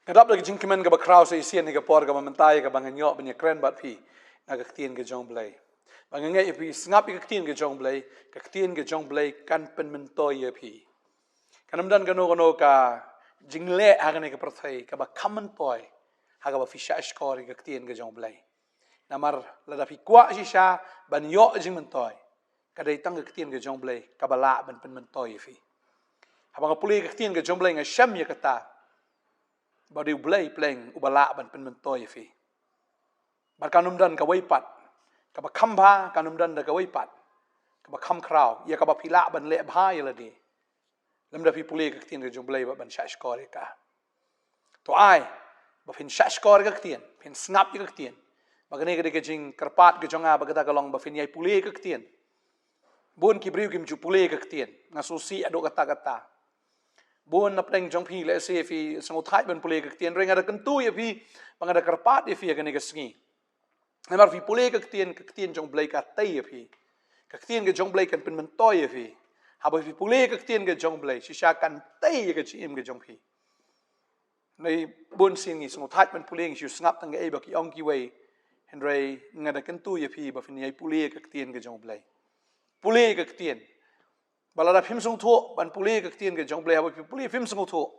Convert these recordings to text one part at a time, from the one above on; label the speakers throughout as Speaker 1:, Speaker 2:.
Speaker 1: Kadap lagi jingkiman ke bakrau sa isian ni kapor ka Bantei ka banganyo banya kren bat pi nagaktian ke jong blay. Bangangay pi ngap ikaktian ke jong blay, kaktian ke jong blay kan pen mentoy pi. Kanamdan kano ka jingle hagan ke perthai ka ba common toy haga ba fi sha skor ikaktian ke jong blay. Namar lada fi kwa shisha ban yo jing mentoy. Kadai tang kaktian ke jong blay ka bala ban pen mentoy fi. Habang puli kaktian ke jong blay nga syam ya kata. Badi blay pleng ubala ban pen mentoy fi. Bar kanumdan ka waipat. Ka ba khamba kanumdan da ka waipat. Ka ba kham kraw ya ka ba pila ban le bha ya ladi. Lamda fi puli kaktian ke jong blay ban sha skor ka. To ai ba fin sha skor kaktian, fin snap kaktian. Magani ka de jing karpat ke jonga ba kata kalong ba fin yai puli kaktian. Bun ki briu kim ju puli kaktian. Ngasusi ado kata-kata. Buon na pleng jong pi le se fi sango thai ban pule ka tien renga da kentu ya fi bang ada karpat ya fi ka ne ka sngi namar fi pule ka tien jong blai ka tai ya fi ka tien ka jong blai kan pen men toy ya fi ha ba fi pule ka tien ka jong blai shisha kan tai ka chi im ka jong pi nei buon sin ni sango thai ban pule ngi ngap tang e ba ki ong ki wei henrei nga da kentu ya fi ba fi ni pule ka tien ka jong blai pule ka tien balada phim sung tho ban puli ka tien ke jong ble ha puli phim sung tho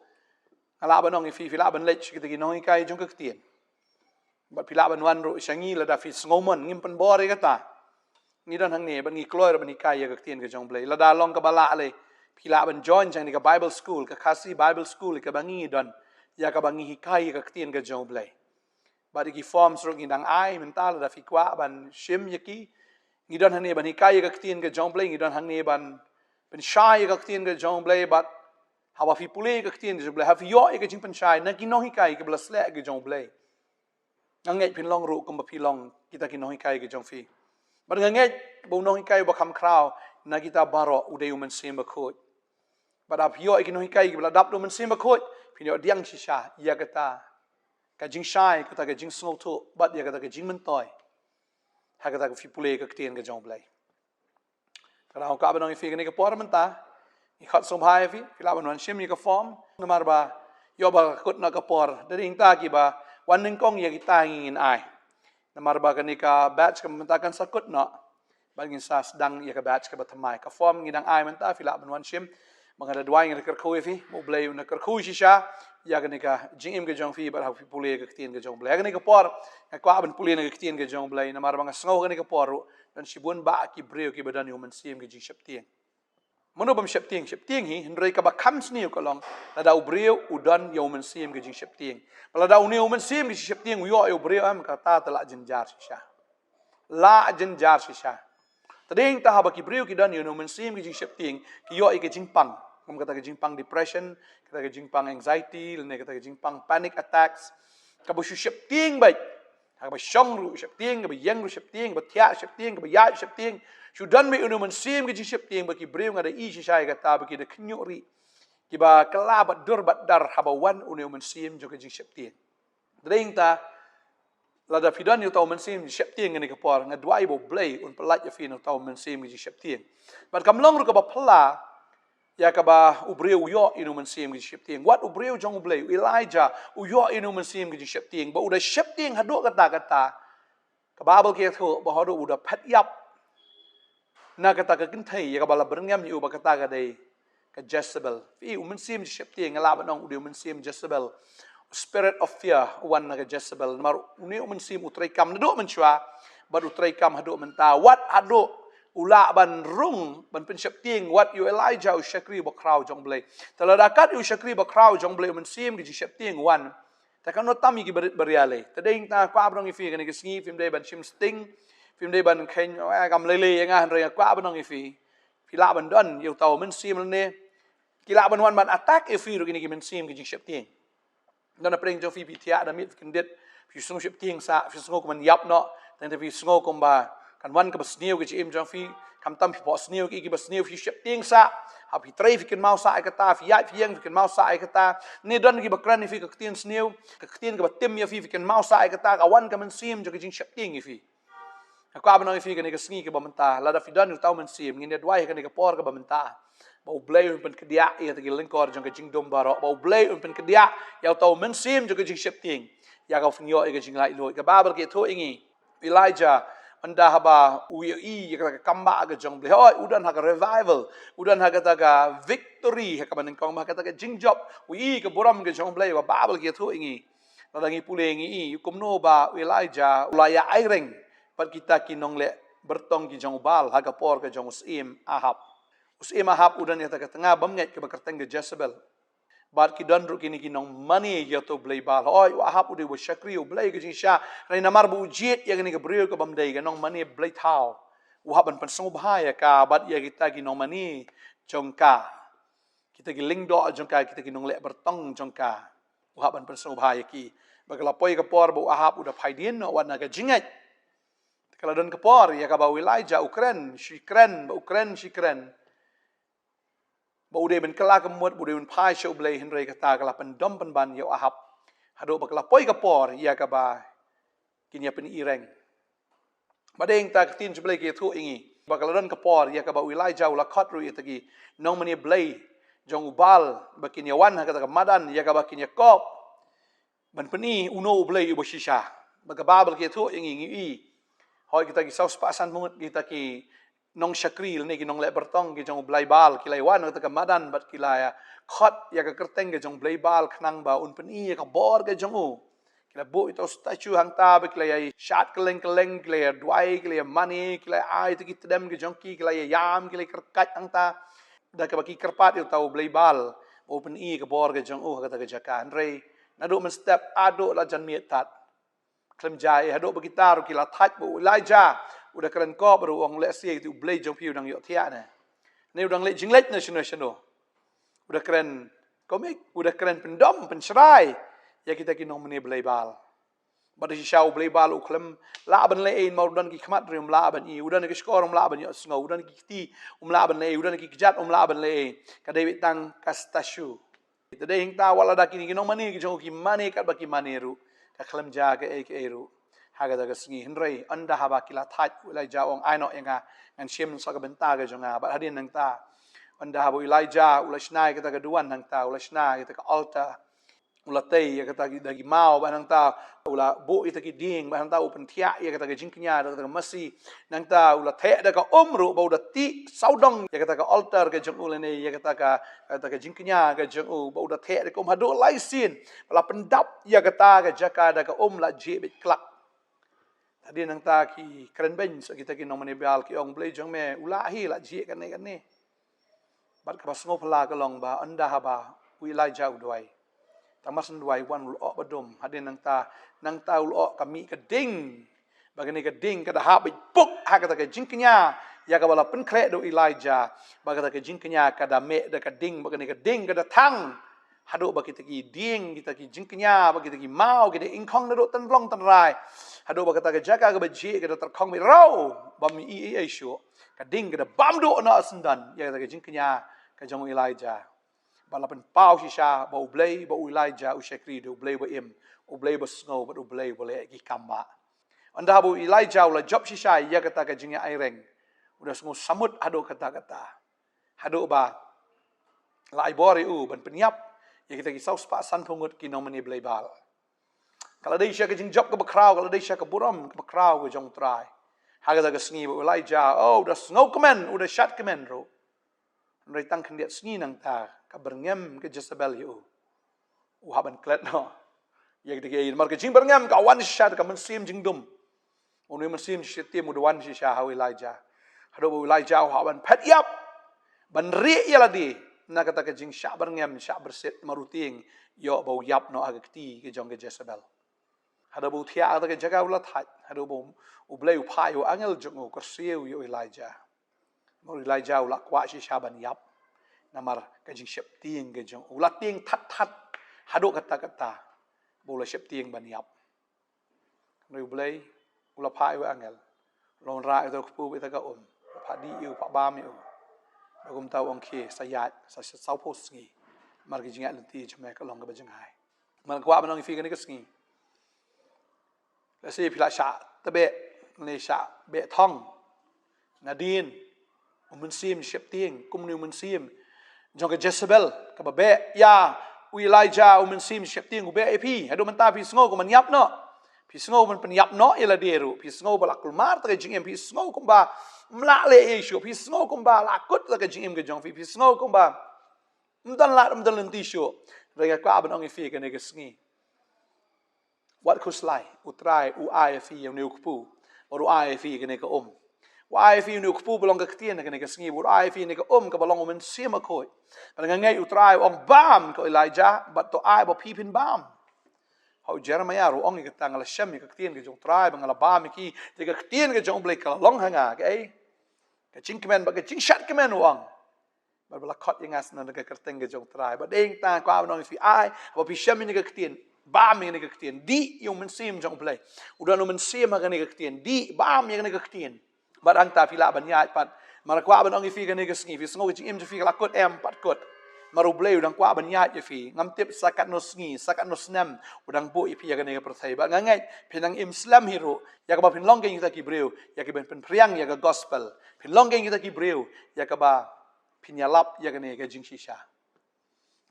Speaker 1: ala ban ong fi la ban lech ki nong kai jong ka tien ba pila ban wan ro shangi la da fi ngomon ngim pan bore ka ta ni dan hang ne ban ni kloir ban ni kai ka tien ke jong ble la da long ka bala le pila ban join jang ni ka bible school ka khasi bible school ka bangi dan ya ka bangi kai ka tien ke jong ble ba di forms ro ngi dang ai mental da fi kwa ban shim yaki ni dan hang ne ban ni kai ka tien ke jong ble ni dan hang ne ban pen shai ka tien ke jong blay bat hawa fi pule ka tien ke jong blay ha fi yo ke jing pen shai na ki no hi kai ke bla sle ke jong blay ngai pin long ru kum ba fi long kita ki no hi kai ke jong fi ba ngai bo no hi kai ba kham kraw na kita baro udai Mynsiem ba khot ba da fi yo ke no hi kai ke bla dap do Mynsiem ba khot fi yo diang shisha ya kata ka jing shai kata ka jing sngo tho bat ya kata ka jing men toy ha kata ka fi pule ka tien ke jong blay Kalau kau abang ifi kini ke por mentah, ikat sombhai ifi, kila abang Mynsiem ni ke form, namar ba, yo ba kut nak ke por, dari ingta ki ba, wan nengkong ya kita ingin ai, namar ba kini ke batch ke mentah kan sakut nak, bagi sa sedang ya ke batch ke bertemai, ke form ngidang ai mentah, kila abang Mynsiem, mengada dua yang kerkau ifi, mau beli nak kerkau shisha, ya kini ke jingim ke jong fi, berhak fi pulih ke ketien ke jong beli, kini ke por, kau abang pulih ke ketien ke jong beli, namar ba ngasngau kini ke por. Dan sibun ba ki breu ki badan Mynsiem ki Jingsheptieng. Mano bam Sheptieng hi hendrai ka ba kham sniu kalong lada ubreu udan Mynsiem ki Jingsheptieng. Lada uni Mynsiem ki Jingsheptieng yo ubreu am kata tala jenjar shisha. La jenjar shisha. Tading ta ba ki breu ki dan Mynsiem ki Jingsheptieng ki yo ki jingpang. Kam kata ki jingpang depression, kata ki jingpang anxiety, lene kata ki jingpang panic attacks. Ka bu Sheptieng baik. Ba shong ru Sheptieng, ba yang ru Sheptieng, ba tia Sheptieng, ba ya Sheptieng. Sudan me Mynsiem ki Jingsheptieng ba ki breu ngada i shisha kata ba ki de knyori. Ki ba kala ba dur ba dar haba wan Mynsiem jo ki Jingsheptieng. Dring ta la da fidan yo Mynsiem Jingsheptieng ni ka por ngadwai bo blay un pelat ya fin Mynsiem ki Jingsheptieng. Ba kamlong ru ka ba pla ya ka ba ubreu yo Mynsiem ki Jingsheptieng. Wat ubreu jong ublay Elijah yo Mynsiem ki Jingsheptieng. Ba udah Sheptieng hado kata-kata. Ka Bible ki tho ba hado udah phat yap. Na kata ka kinthai ya ka bala berngam yu ba kata ka dei ka Jezebel. Fi Mynsiem Jingsheptieng ala ba nong udah Mynsiem Jezebel. Spirit of fear wan na ka Jezebel. Mar Mynsiem utrai kam nado menchua ba utrai kam hado menta. Wat hado ula ban rung ban pen Sheptieng wat yu Elijah u shakri ba kraw jong blay taladakat yu shakri ba kraw jong blay Mynsiem ki Jingsheptieng wan ta kan tami ki beriale tading ta kwa abang ifi kan ki sngi film day ban shim sting film day ban khen gam lele nga han re kwa abang ifi pila ban don yu tau Mynsiem ne kila ban wan ban attack ifi ru ki Mynsiem ki Jingsheptieng dan apreng jong fi tia da mit kan det fi sung Sheptieng sa fi sung ko man yap no dan fi sung ko ba kan wan ka basniu ki im jong fi kam tam fi posniu ki basniu fi Sheptieng sa ha fi trei fi kan mau sa kata fi ya fi yang fi kan mau sa kata ni don ki bakran fi ka ketien sniu ka ketien ka batim ya fi kan mau sa kata ka wan ka Mynsiem jo ki Jingsheptieng fi ka ba no fi kan ka sngi ka ba menta la da fi don tau Mynsiem ngin dwai kan ka por ka ba menta bau blay un pen kedia ia tagi lengkor jong ke jingdom barok bau blay un pen kedia ya tau Mynsiem jong ke Jingsheptieng ya ka fnyo ke jing lai lo ke babel ke tho ingi Elijah anda haba ui ka kamba ke jong blay oi udan ha revival udan ha ka victory ha ka banengkong ma ka ta jingjob ui ke boram ke jong blay wa babel ke tho ingi nadangi puleng i Kumno ba Elijah ulaya aireng pat kita kinong le bertong ki jong bal ha ka por ke jong Mynsiem Ahab udan ya ta tengah bamnget ke bakarteng ke Jezebel bat ki don ru kini kinong mani ya to blay bal oi Ahab ude wo shakri u blay ke jinsha rai namar bu ujit ya ni ke brio ke bamdei ke nong mani blay thau uhaban pan sung bahaya ka bat ya kita kinong mani jongka kita ki lingdo jongka kita kinong le bertong jongka uhaban pan sung bahaya ki bagalapoi ke por bu Ahab uda phaidien no wan ka jingat kalau don ke por ya ka ba Elijah Ukraine shikren ba ude ben kala kemut ude ben pai show blay henry kata kala pendom penban yo Ahab hado bakala poi kapor ya ka ba kinya pen ireng badeng ta tin blay ke thu ingi bakala don kapor ya ka ba Elijah ula khotru itagi nong mani blay jong ubal bakinya wan kata madan ya ka ba kinya kop ban peni uno blay ubo shisha baga babel ke thu ingi ngi hoi kita ki saus pasan mungut kita ki nong shakril ni ki nong le bertong ki jong blai bal ki lai wan ta madan bat ki la khot ya ka kerteng ke jong blai bal khnang ba un pen i ka bor ke jong u ki la bo ito statue hang ta ba ki la shat keleng ki la duai ki la mani ki la ai tu ki tedem ke jong ki la yam ki la kerkat hang ta da ka ba ki kerpat yu tau blai bal open i ka bor ke jong u ka ta ke jakan rei na do men step ado la jan miet tat klem jai hado ba gitar ki la thaj bu Elijah udah keren ko baru orang le sia itu blay jong piu dang yo tia ne ne udang le jinglet national udah keren komik udah keren pendom pencerai ya kita ki nong meni blay bal bada si shau blay bal uklem la ban le ein mau dan ki khmat rim la ban i udah ki skor la ban yo sngo udah ki ti la ban le udah ki jat la ban le ka David tang kastashu tade hing ta wala da ki nong mani ki jong ki mani kat ba ki maneru ka klem ja ke eru haga daga singi henrei anda haba kila thaj Elijah ong aino enga ngan shem sa ka benta ga jonga ba hadin nang ta anda habu Elijah ulasnai kita ga duan nang ta ulasnai kita ka altar ulatei ya kita dagi mau ba nang ta ula bo ita ki ding ba nang ta open thia ya kita ga jingknya da masi nang ta ula the da ka umru ba uda ti saudong ya kita ka altar ga jong ulene ya kita ka jingknya ga jong u ba uda the da ka hado laisin bala pendap ya kita ga jaka da ka la jebit klak tadi nang ta ki keren ben so kita ki nong mani bial ki ong blay jong me ulahi la ji kan ne bat ka basngo phala ka long ba anda haba Elijah udwai tamas ndwai wan ul ok badum hadin nang ta ul ok kami ka ding bagani ka ding ka da habit puk ha ka ta ka jingknya ya ka bala pen kre do Elijah bagata ka jingknya ka da me da ka ding bagani ka ding ka da thang hado ba kita ki ding kita ki jingknya ba kita ki mau kita ingkong na do tan long tan rai hado ba kata ka jaka ka ba ji ka da tar khong mi ro ba mi ai shu ka ding ka da bam do na asendan ya ka jingknya ka jong Elijah balapan pau shisha ba ublay ba Elijah u shekri do ublay ba im ublay ba snow ba ublay boleh ki kamba anda bu Elijah ula job shisha ya kata ka jingya aireng udah semua samut hado kata hado ba lai bori u ban penyap ya kita kisau sepasan pungut ki nomani blay bal kalau dia syak jing job ke bakrau kalau dia syak ke buram ke bakrau ke jong trai haga ka sngi ba Elijah oh udah snow kemen udah shat kemen ro ndai tang kendiat sngi nang ta ka berngem ke Jezebel yu haban klet no ya kita ke mar ke jing berngem ka wan shat ka Mynsiem jing dum onu Mynsiem shitiem udwan shi sha ha Elijah hado Elijah haban pet yap ban ri ya ladi na kata ke jing sha berngem sha berset maruting yo bau yap no agakti ke jong ke Jezebel hado bu thia ata ke jaga ulat hat hado bu ublay upai u angel jong ko siu yo Elijah mo Elijah ula kwa shi sha ban yap namar ka Jingsheptieng ke jong ulat tieng that hado kata bola Sheptieng ban yap noi ublay ula pai u angel lon ra itu ku ita ka phadi yu pa bam yu bagum tau ong ke sayat sa sau pos ngi mar ki jinga lenti chme ka long ka bajangai mar kwa banong fi ka ni ka sngi la se phila sha tabe ne sha be thong nadin Mynsiem Sheptieng Kumno Mynsiem jong ke Jezebel ka ba be ya u Elijah u Mynsiem Jingsheptieng u be pi hadu menta pi sngo ko man yap no pi sngo man pen yap no ila deru pi sngo balakul mar ta jing em pi sngo ko ba mla le Yesu pi sngo ko ba lakut ta jing em ke jong pi sngo ko ba mdan la mdan lenti shu rega ka ban ong fi ke ne ke sngi wat kuslai u trai u ai fi u ne ku or u ai fi ke ne ke u ai fi nu ku belong ke tien ke ne ke sngi u ai fi ne ke ka belong Mynsiem ma khoi ba ngai u trai ong bam ko Elijah but to ai ba pi pin bam hau Jeremiah ru ong ke tang la shem ke tien ke jong trai bang la bam ki te ke tien ke jong blek ka long hanga ke ching kemen ba ke ching shat kemen wang ba la khot yangas na ke kerteng ke jong trai ba deng ta kwa nong fi ai ba pi shem ni ke tien bam ni ke tien di yung Mynsiem jong blek udah no Mynsiem ka ni ke tien di bam yang ni ke tien ba ang ta pila ban nyat pat mara kwa ban ong fi ke ni ke sngi fi sngo ke ching im fi la kot em pat kot maru bleu dang kwa ban nyat ye fi ngam tip sakat no sngi sakat no snam udang bu ipi ya ke ni ke perthai ba ngangai pinang Islam hiro ya ka ba pin long ke kita ki breu ya ke ben pen priang ya ke gospel pin long ke kita ki breu ya ka ba pin ya lap ya ke ni ke jing shisha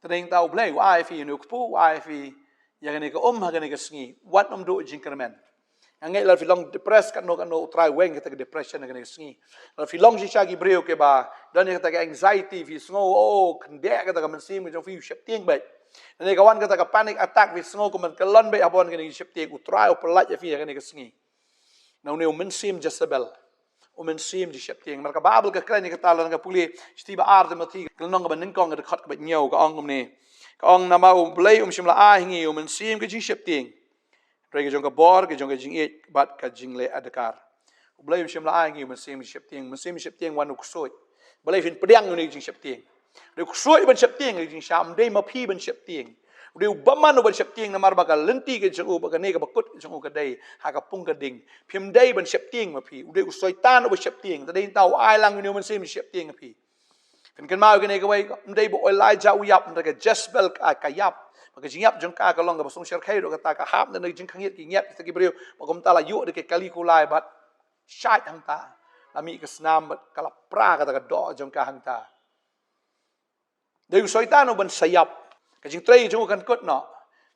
Speaker 1: tadeng tau bleu ai fi nu ku ai fi ya ke ni ke ha ke ni ke sngi wat nom do jing kermen ngai la filong depress kan no try weng kita ke depression ke ni sngi la filong shisha ki breu ke ba dan kita ke anxiety fi sngo kende kita ke Mynsiem ke jong fi Jingsheptieng bai ne kawan kita ke panic attack fi sngo ko man kelon bai abon ke ni Jingsheptieng u try o pelat ya fi ke ni ke sngi now ne Mynsiem Jezebel o Mynsiem Jingsheptieng marka babel ke kren ke talan ke puli sti ba ar de mati kelong ke ban kong ke khat ke nyau ka ong ne ka ong na ma blai shimla a hingi o Mynsiem ke Jingsheptieng rega jong Khubor ke jong ke jing bat ka jing le adakar blai shimla a hingi Mynsiem Jingsheptieng wan uksoi blai fin pedang ni Jingsheptieng de uksoi ban Jingsheptieng jing sham dei ma phi ban Jingsheptieng de baman ban Jingsheptieng na mar ba ka lenti ke jong ba ka ne ka bakut jong ka dei ha ka pung ka ding phim dei ban Jingsheptieng ma phi de usoi tan ban Jingsheptieng ta dei tau ai lang ni Mynsiem Jingsheptieng phi fin kan mau ke ne ka wai dei bo Elijah u yap ka Jezebel ka yap maka jingyap jong ka long ka basong shar khai ro ka ta ka hap na jing khangit ki nyap ta ki breu makom ta la yu de ke kali kulai bat shait hang ta lami ke snam bat kala pra ka ta ka do jong ka hang ta de soitan ban sayap ka jing trei jong kan kot no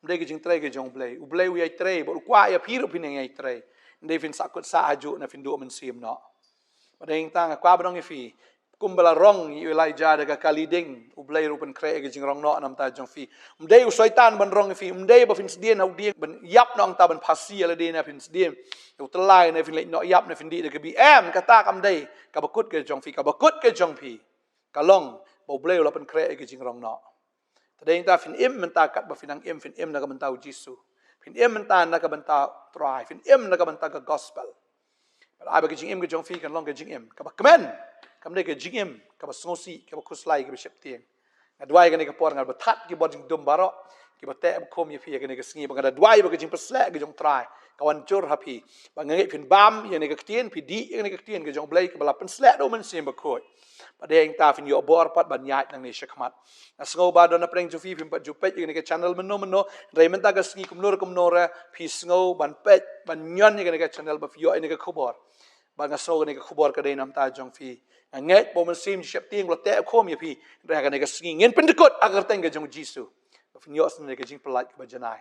Speaker 1: de ke jing trei ke jong blei u blei u yai trei bo kwa ya phi ro phin ngai trei de fin sakut sa aju na fin do Mynsiem no padeng tang kwa ba dong fi kumbala rong Elijah de ka kaliding u blei ru pen kre ke jing rong no nam ta jong fi mdei u soitan ban rong fi mdei ba fin sdien hau dien ban yap nong ta ban phasi ala de na fin sdien u tlai na fin le no yap na fin di de ke bi em ka ta kam dei ka bakut ke jong fi ka bakut ke jong fi ka long bo blei la pen kre ke jing rong no tadeng ta fin im men ta kat ba finang im fin im na ka ban tau jisu fin im men ta na ka ban ta try fin im na ka ban ta ka gospel ai ba ke jing im ke jong fi kan long ke jing im ka ba kemen kam de ke jingim ka ba sngosi ka ba kuslai ke Jingsheptieng ngadwai ke ne ka por ngal ba that ki boding dum baro ki ba te khom ye phi ke ne ke sngi ba ngadwai ba ke jing pasle ke jong trai kawan jur hapi ba ngai phin bam ye ne ke tien phi di ye ne ke tien ke jong blai ke ba pen sle do Mynsiem ba khoi ba deng ta fin yo bor pat ban nyat nang ne shakmat na sngo ba do na preng ju fi pat ju pet ye ne ke channel meno rei men ta ke sngi kumno ra phi sngo ban pet ban nyon ye ne ke channel ba fi yo ne ke Khubor ba ngaso ne ke Khubor ka dei nam ta jong fi ngai bo Mynsiem Jingsheptieng lo te khom ye phi ra ka ne ka sngi ngin pendekut agar teng ke jong jisu ba fin yo ne ke jing pelat ke ba janai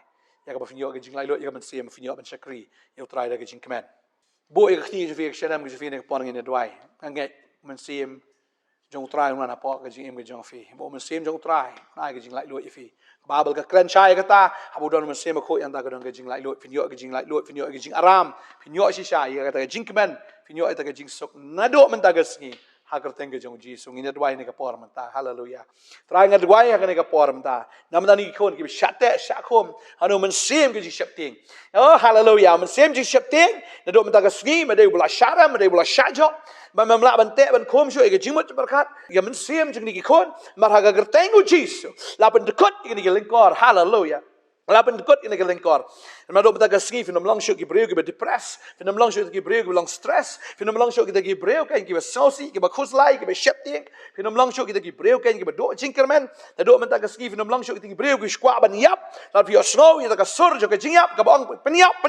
Speaker 1: ya ka ba fin yo ke jing lai lo ya ka Mynsiem fin yo ban shakri yo trai da ke jing kemen bo e khti je fi shanam ke fi ne pon ngin dwai ngai Mynsiem jong trai na po ke jing em ke jong fi bo Mynsiem jong trai na ke jing lai lo ye fi babel ka kren chai ka ta abu don Mynsiem ko yan ta ka don ke jing lai lo fin yo ke jing lai lo fin yo ke jing aram fin yo shi sha ya ka jing kemen fin yo ta ke jing sok na do men ta ke sngi hagar tenge jong jisu ngin dwai ne ka por manta hallelujah trai ngad dwai ka ne ka por manta nam da ni khon ki shate shakhom anu Mynsiem ke Jingsheptieng oh hallelujah Mynsiem Jingsheptieng na do manta ka sgi ma de bula shara ma de bula shajo ma mamla bante ban khom shu ke jingmut berkat ya Mynsiem jing ni khon mar hagar tengu jisu la ban dekot ni ke lingkor hallelujah
Speaker 2: Laban kot ina kelengkor. Mado betaga sgi finom long shot ki breu ki depress, finom long shot ki breu ki long stress, finom long shot ki breu kan ki sausi ki khuslai ki sheptieng, finom long shot ki breu kan ki do jinkerman, ta do betaga sgi finom long shot ki breu ki skwa ban yap, la fi snow ina ka sur jo ka jingyap ka bang peniap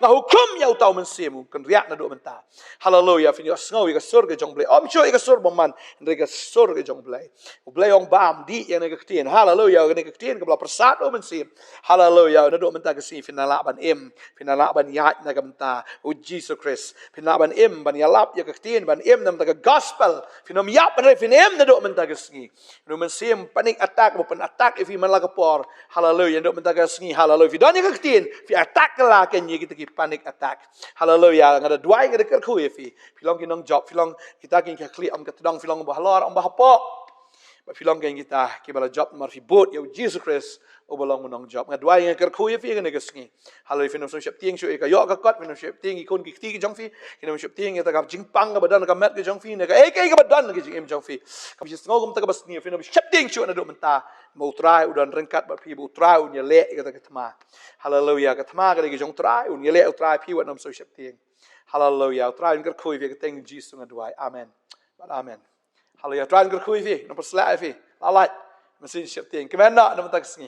Speaker 2: na hukum ya utau Mynsiem kan riak na do benta. Hallelujah fin snow ka sur ka jong blai. Om sho ka sur boman, ndre ka sur ka jong blai. U blai ong bam di yang ka ktien. Hallelujah ka ka ktien ka bla persat do Mynsiem. Hallelujah. Na do menta kasi finala ban im, finala ban yat na gamta. O Jesus Christ. Finala ban im ban yalap ya kaktin ban im na menta gospel. Finom yap ban finim na do menta kasi. No Mynsiem panik attack mo pan attack if man lagapor. Hallelujah. Na do menta kasi hallelujah. Fi don ya kaktin fi attack la ken kita ki panic attack. Hallelujah. Ngada duai ngada kerku fi. Filong kinong job filong kita kin kakli am katdong filong bahalor am bahapo. Filong kan kita kibala job mar fi boat ya Jesus Christ o balong monong job ngadwai nga kerkhu ya fi nga negasngi halo finom Shillong shu ka yo ka kot finom Shillong ikon ki ti ki jong fi finom Shillong ta ka jingpang ka badan ka met ka jong fi ne ka ka badan ka jing em jong fi ka bis ngogum ta ka basngi finom Shillong shu na do menta mo try udan rengkat ba fi bu try un ya le ka ta ka tma hallelujah ka tma ka ki jong try un ya le try fi wat nam Shillong hallelujah try un kerkhu fi ka teng Jesus ngadwai amen amen. Hallelujah. Try and go fi, nomor selai fi. Alright. Mynsiem. Kemana nak nomor tak sengi.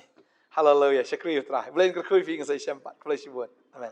Speaker 2: Hallelujah. Syakri try. Boleh go fi ngai sempat. Boleh sibut. Amen.